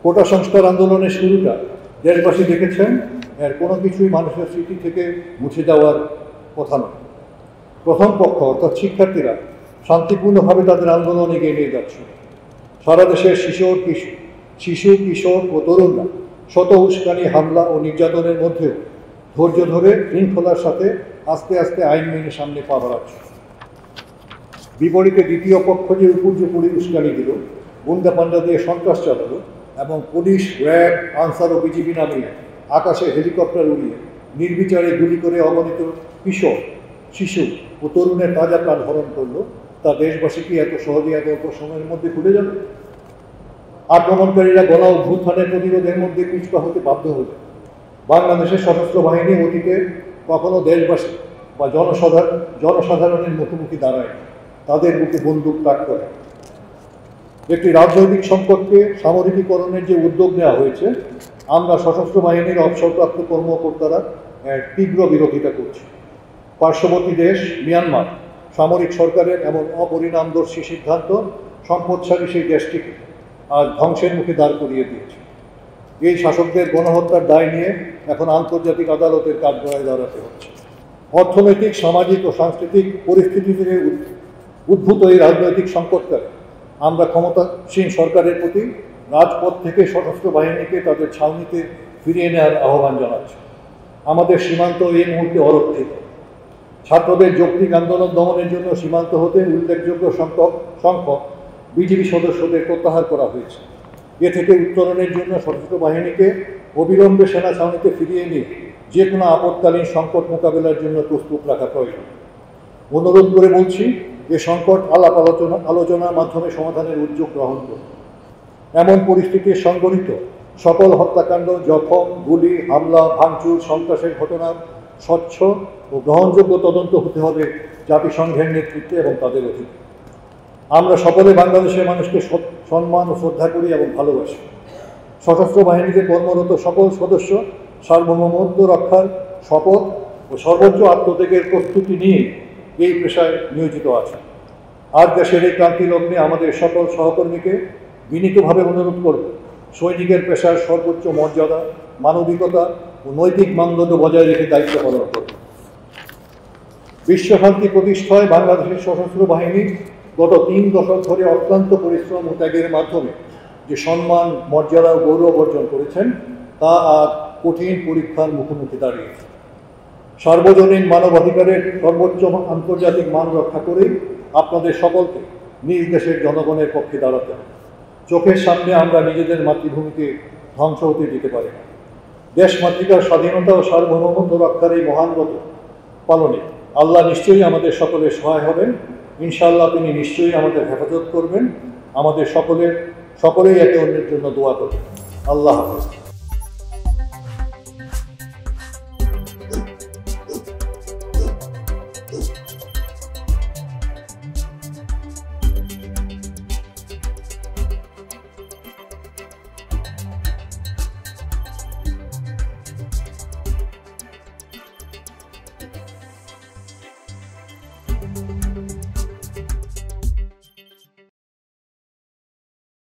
কোটা সংস্কার আন্দোলনের শুরুটা দেশবাসী দেখেছেন, এর কোনো কিছুই মানুষের স্মৃতি থেকে মুছে যাওয়ার কথা নয়। প্রথম পক্ষ অর্থাৎ শিক্ষার্থীরা শান্তিপূর্ণভাবে তাদের আন্দোলন এগিয়ে নিয়ে যাচ্ছে। সারা দেশের শিশু কিশোর ও তরুণরা শত উস্কানি, হামলা ও নির্যাতনের মধ্যেও ধৈর্য ধরে শৃঙ্খলার সাথে আস্তে আস্তে আইন মেনে সামনে পা বাড়াচ্ছে। বিপরীতে দ্বিতীয় পক্ষ যে উপর্যুপরি উস্কানি দিল, গুন্ডা পান্ডা দিয়ে সন্ত্রাস চালালো এবং পুলিশ, র্যাব, আনসার ও বিজিবি নামিয়ে আকাশে হেলিকপ্টার উড়িয়ে নির্বিচারে গুলি করে অগণিত কিশোর, শিশু ও তরুণের তাজা প্রাণ হরণ করলো, তা দেশবাসী কি এত সহজে এত অল্প সময়ের মধ্যে ভুলে যাবে? আক্রমণকারীরা গণ অভ্যুত্থানের প্রতিরোধের মধ্যে পিছপা হতে বাধ্য হলো। বাংলাদেশের সশস্ত্র বাহিনী অতীতে কখনো দেশবাসী বা জনসাধারণের মুখোমুখি দাঁড়ায়, তাদের বুকে বন্দুক তাক করে। একটি রাজনৈতিক সংকটকে সামরিকীকরণের যে উদ্যোগ নেওয়া হয়েছে, আমরা সশস্ত্র বাহিনীর অবসরপ্রাপ্ত কর্মকর্তারা তীব্র বিরোধিতা করছি। পার্শ্ববর্তী দেশ মিয়ানমার সামরিক সরকারের এমন অপরিণামদর্শী সিদ্ধান্ত সম্পদশালী সেই দেশটিকে আজ ধ্বংসের মুখে দাঁড় করিয়ে দিয়েছে। এই শাসকদের গণহত্যার দায় নিয়ে এখন আন্তর্জাতিক আদালতের কাঠগড়ায় দাঁড়াতে হচ্ছে। অর্থনৈতিক, সামাজিক ও সাংস্কৃতিক পরিস্থিতি থেকে উদ্ভূত এই রাজনৈতিক সংকটকালে আমরা ক্ষমতাসীন সরকারের প্রতি রাজপথ থেকে সশস্ত্র বাহিনীকে তাদের ছাউনিতে ফিরিয়ে নেওয়ার আহ্বান জানাচ্ছি। আমাদের সীমান্ত এই মুহূর্তে অরক্ষিত। ছাত্রদের যৌক্তিক আন্দোলন দমনের জন্য সীমান্ত হতে উল্লেখযোগ্য সংখ্যক বিজিবি সদস্যদের প্রত্যাহার করা হয়েছে। এ থেকে উত্তরণের জন্য সশস্ত্র বাহিনীকে অবিলম্বে সেনা ছাউনিতে ফিরিয়ে নিয়ে যে কোনো আপৎকালীন সংকট মোকাবেলার জন্য প্রস্তুত রাখা প্রয়োজন। অনুরোধ করে বলছি, এ সংকট আলোচনার মাধ্যমে সমাধানের উদ্যোগ গ্রহণ করুন। এমন পরিস্থিতি সংঘটিত সকল হত্যাকাণ্ড, জখম, গুলি, হামলা, ভাঙচুর, সন্ত্রাসের ঘটনার স্বচ্ছ ও গ্রহণযোগ্য তদন্ত হতে হবে জাতিসংঘের নেতৃত্বে এবং তাদের অধীনে। আমরা সকলে বাংলাদেশের মানুষকে সম্মান ও শ্রদ্ধা করি এবং ভালোবাসি। সশস্ত্র বাহিনীতে কর্মরত সকল সদস্য সার্বভৌমত্ব রক্ষার শপথ ও সর্বোচ্চ আত্মত্যাগের প্রস্তুতি নিয়ে এই পেশায় নিয়োজিত আছে। আজ দেশের এই ক্রান্তি লগ্নে আমাদের সকল সহকর্মীকে বিনীতভাবে অনুরোধ করব, সৈনিকের পেশার সর্বোচ্চ মর্যাদা, মানবিকতা ও নৈতিক মানদণ্ড বজায় রেখে দায়িত্ব পালন করব। বিশ্বশান্তি প্রতিষ্ঠায় বাংলাদেশের সশস্ত্র বাহিনী গত 3 দশক ধরে অক্লান্ত পরিশ্রম ও ত্যাগের মাধ্যমে যে সম্মান, মর্যাদা ও গৌরব অর্জন করেছেন, তা আর কঠিন পরীক্ষার মুখোমুখি দাঁড়িয়েছে। সার্বজনীন মানবাধিকারের সর্বোচ্চ আন্তর্জাতিক মান রক্ষা করেই আপনাদের সকলকে নিজ দেশের জনগণের পক্ষে দাঁড়াতে হবে। চোখের সামনে আমরা নিজেদের মাতৃভূমিকে ধ্বংস হতে দিতে পারি না। দেশ মাতৃকার স্বাধীনতা ও সার্বভৌমত্ব রক্ষার এই মহান ব্রত পালনে আল্লাহ নিশ্চয়ই আমাদের সকলের সহায় হবেন। ইনশাআল্লাহ তিনি নিশ্চয়ই আমাদের হেফাজত করবেন। আমাদের সকলেই একে অন্যের জন্য দোয়া করবেন। আল্লাহ হাফেজ।